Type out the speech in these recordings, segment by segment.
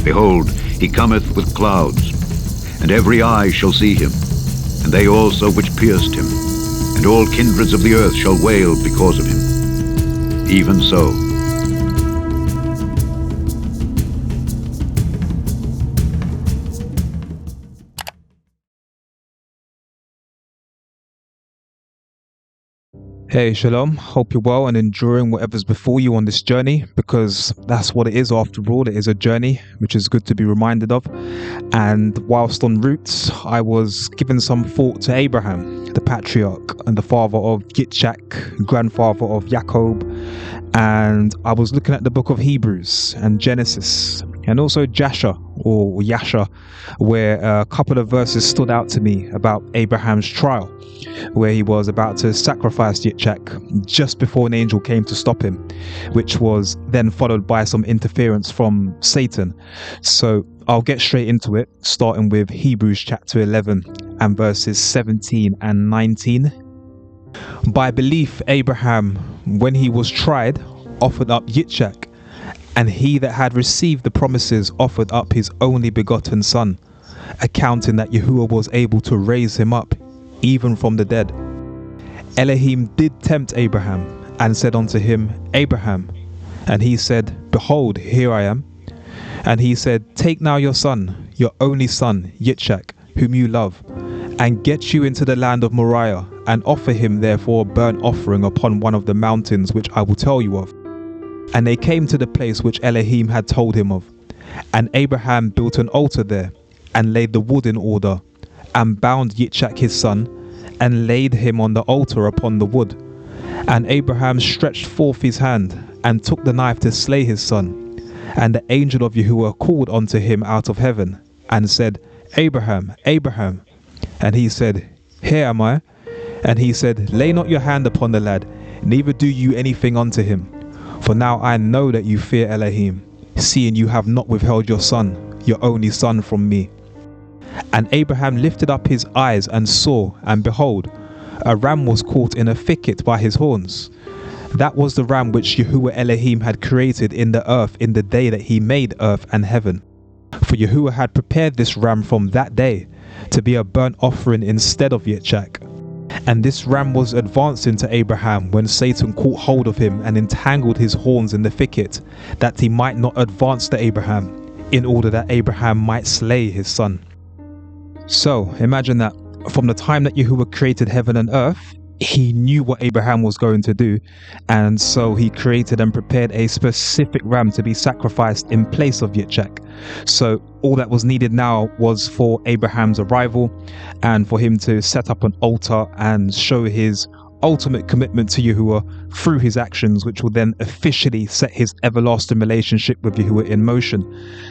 Behold, he cometh with clouds, and every eye shall see him, and they also which pierced him, and all kindreds of the earth shall wail because of him. Even so. Hey, Shalom. Hope you're well and enduring whatever's before you on this journey, because that's what it is after all. It is a journey, which is good to be reminded of. And whilst en route, I was given some thought to Abraham, the patriarch and the father of Yitzchak, grandfather of Jacob. And I was looking at the book of Hebrews and Genesis, and also Jasher or Yasha, where a couple of verses stood out to me about Abraham's trial, where he was about to sacrifice Yitzchak just before an angel came to stop him, which was then followed by some interference from Satan. So I'll get straight into it, starting with Hebrews chapter 11 and verses 17 and 19. By belief, Abraham, when he was tried, offered up Yitzchak, and he that had received the promises offered up his only begotten son, accounting that Yahuwah was able to raise him up, even from the dead. Elohim did tempt Abraham, and said unto him, Abraham. And he said, Behold, here I am. And he said, Take now your son, your only son, Yitzchak, whom you love, and get you into the land of Moriah, and offer him therefore a burnt offering upon one of the mountains which I will tell you of. And they came to the place which Elohim had told him of. And Abraham built an altar there, and laid the wood in order, and bound Yitzchak his son, and laid him on the altar upon the wood. And Abraham stretched forth his hand, and took the knife to slay his son. And the angel of Yahuwah called unto him out of heaven, and said, Abraham, Abraham. And he said, Here am I. And he said, Lay not your hand upon the lad, neither do you anything unto him. For now I know that you fear Elohim, seeing you have not withheld your son, your only son, from me. And Abraham lifted up his eyes and saw, and behold, a ram was caught in a thicket by his horns. That was the ram which Yahuwah Elohim had created in the earth in the day that he made earth and heaven. For Yahuwah had prepared this ram from that day to be a burnt offering instead of Yitzchak. And this ram was advancing to Abraham when Satan caught hold of him and entangled his horns in the thicket, that he might not advance to Abraham, in order that Abraham might slay his son. So imagine that from the time that Yahuwah created heaven and earth, he knew what Abraham was going to do, and so he created and prepared a specific ram to be sacrificed in place of Yitzchak. So all that was needed now was for Abraham's arrival, and for him to set up an altar and show his ultimate commitment to Yahuwah through his actions, which will then officially set his everlasting relationship with Yahuwah in motion.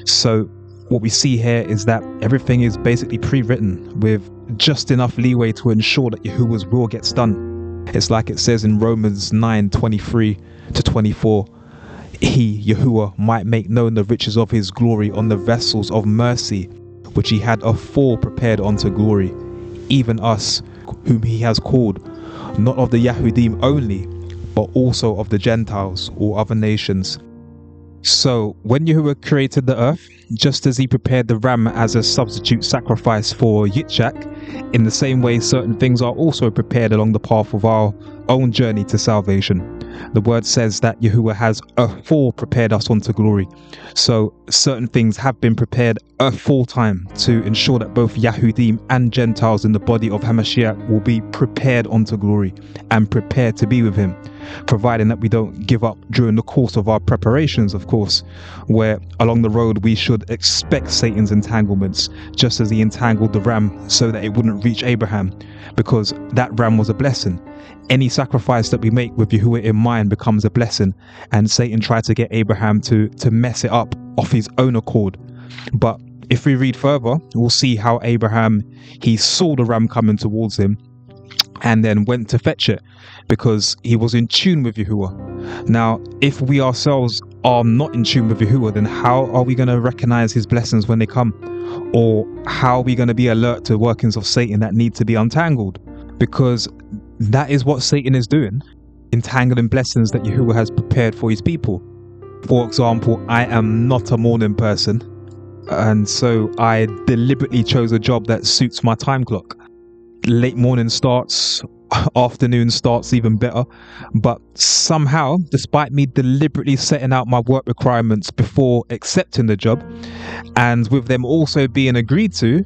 So what we see here is that everything is basically pre-written with just enough leeway to ensure that Yahuwah's will gets done. It's like it says in Romans 9:23 to 24, He, Yahuwah, might make known the riches of his glory on the vessels of mercy, which he had afore prepared unto glory, even us, whom he has called, not of the Yahudim only, but also of the Gentiles or other nations. So when Yahuwah created the earth, just as he prepared the ram as a substitute sacrifice for Yitzchak, in the same way certain things are also prepared along the path of our own journey to salvation. The word says that Yahuwah has afore prepared us unto glory. So certain things have been prepared aforetime to ensure that both Yahudim and Gentiles in the body of Hamashiach will be prepared unto glory and prepared to be with him, providing that we don't give up during the course of our preparations, of course, where along the road we should expect Satan's entanglements, just as he entangled the ram so that it wouldn't reach Abraham, because that ram was a blessing. Any sacrifice that we make with Yahuwah in mind becomes a blessing, and Satan tried to get Abraham to mess it up off his own accord. But if we read further, we'll see how Abraham, he saw the ram coming towards him and then went to fetch it because he was in tune with Yahuwah. Now, if we ourselves are not in tune with Yahuwah, then how are we going to recognize his blessings when they come? Or how are we going to be alert to workings of Satan that need to be untangled? Because that is what Satan is doing, entangling blessings that Yahuwah has prepared for his people. For example, I am not a morning person. And so I deliberately chose a job that suits my time clock. Late morning starts, afternoon starts even better. But somehow, despite me deliberately setting out my work requirements before accepting the job, and with them also being agreed to,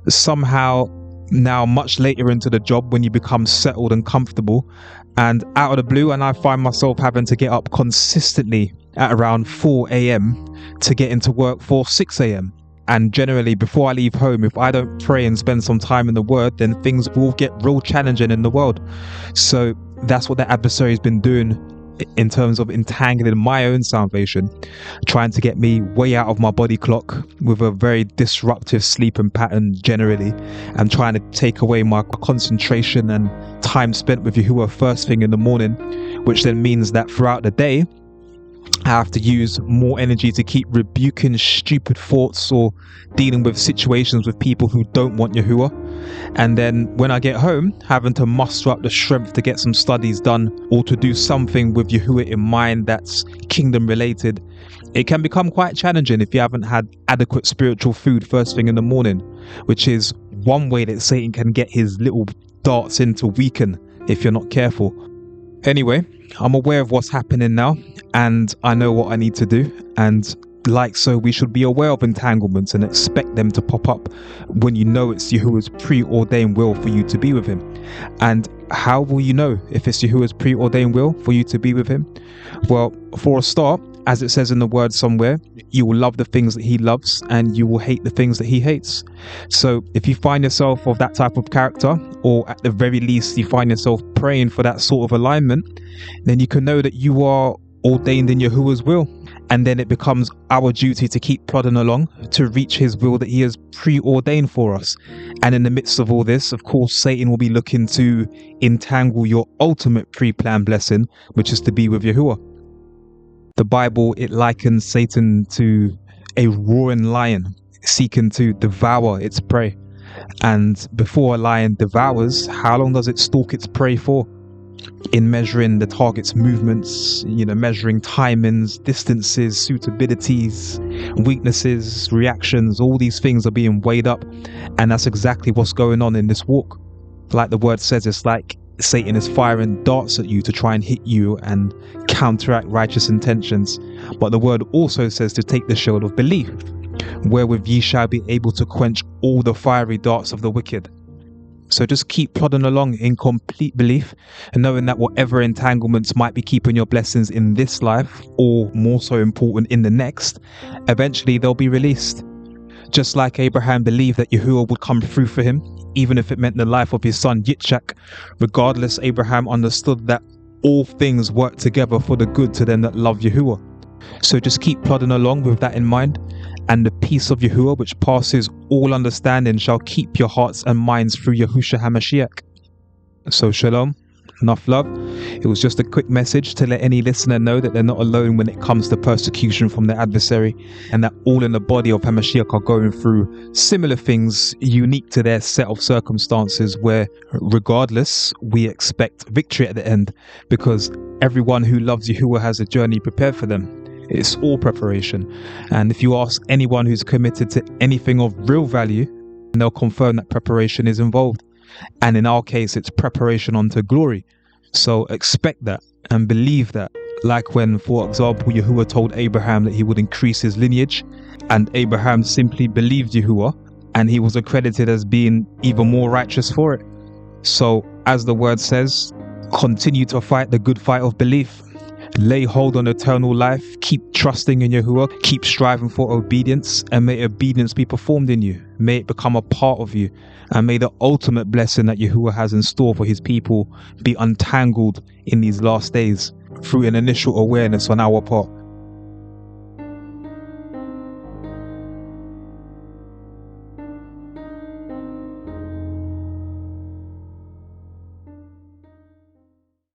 somehow now much later into the job, when you become settled and comfortable, and out of the blue, and I find myself having to get up consistently at around 4 a.m. to get into work for 6 a.m. And generally, before I leave home, if I don't pray and spend some time in the Word, then things will get real challenging in the world. So that's what the adversary has been doing in terms of entangling my own salvation, trying to get me way out of my body clock with a very disruptive sleeping pattern generally, and trying to take away my concentration and time spent with Yahuwah first thing in the morning, which then means that throughout the day, I have to use more energy to keep rebuking stupid thoughts or dealing with situations with people who don't want Yahuwah. And then when I get home, having to muster up the strength to get some studies done or to do something with Yahuwah in mind that's kingdom related. It can become quite challenging if you haven't had adequate spiritual food first thing in the morning, which is one way that Satan can get his little darts in to weaken if you're not careful. Anyway, I'm aware of what's happening now, and I know what I need to do. And like so, we should be aware of entanglements and expect them to pop up when you know it's Yahuwah's preordained will for you to be with him. And how will you know if it's Yahuwah's preordained will for you to be with him? Well, for a start, as it says in the word somewhere, you will love the things that he loves and you will hate the things that he hates. So if you find yourself of that type of character, or at the very least you find yourself praying for that sort of alignment, then you can know that you are ordained in Yahuwah's will. And then it becomes our duty to keep plodding along to reach his will that he has preordained for us. And in the midst of all this, of course, Satan will be looking to entangle your ultimate pre-planned blessing, which is to be with Yahuwah. The Bible, it likens Satan to a roaring lion seeking to devour its prey. And before a lion devours, how long does it stalk its prey for? In measuring the target's movements, measuring timings, distances, suitabilities, weaknesses, reactions, all these things are being weighed up. And that's exactly what's going on in this walk. Like the word says, it's like Satan is firing darts at you to try and hit you and counteract righteous intentions. But the word also says to take the shield of belief, wherewith ye shall be able to quench all the fiery darts of the wicked. So just keep plodding along in complete belief, and knowing that whatever entanglements might be keeping your blessings in this life, or more so important in the next, eventually they'll be released. Just like Abraham believed that Yahuwah would come through for him, even if it meant the life of his son Yitzchak. Regardless, Abraham understood that all things work together for the good to them that love Yahuwah. So just keep plodding along with that in mind, and the peace of Yahuwah, which passes all understanding, shall keep your hearts and minds through Yahushua HaMashiach. So shalom, enough love. It was just a quick message to let any listener know that they're not alone when it comes to persecution from their adversary, and that all in the body of HaMashiach are going through similar things unique to their set of circumstances, where regardless, we expect victory at the end, because everyone who loves Yahuwah has a journey prepared for them. It's all preparation. And if you ask anyone who's committed to anything of real value, they'll confirm that preparation is involved. And in our case, it's preparation unto glory. So expect that and believe that. Like when, for example, Yahuwah told Abraham that he would increase his lineage, and Abraham simply believed Yahuwah, and he was accredited as being even more righteous for it. So, as the word says, continue to fight the good fight of belief. Lay hold on eternal life, keep trusting in Yahuwah, keep striving for obedience, and may obedience be performed in you. May it become a part of you, and may the ultimate blessing that Yahuwah has in store for his people be untangled in these last days through an initial awareness on our part.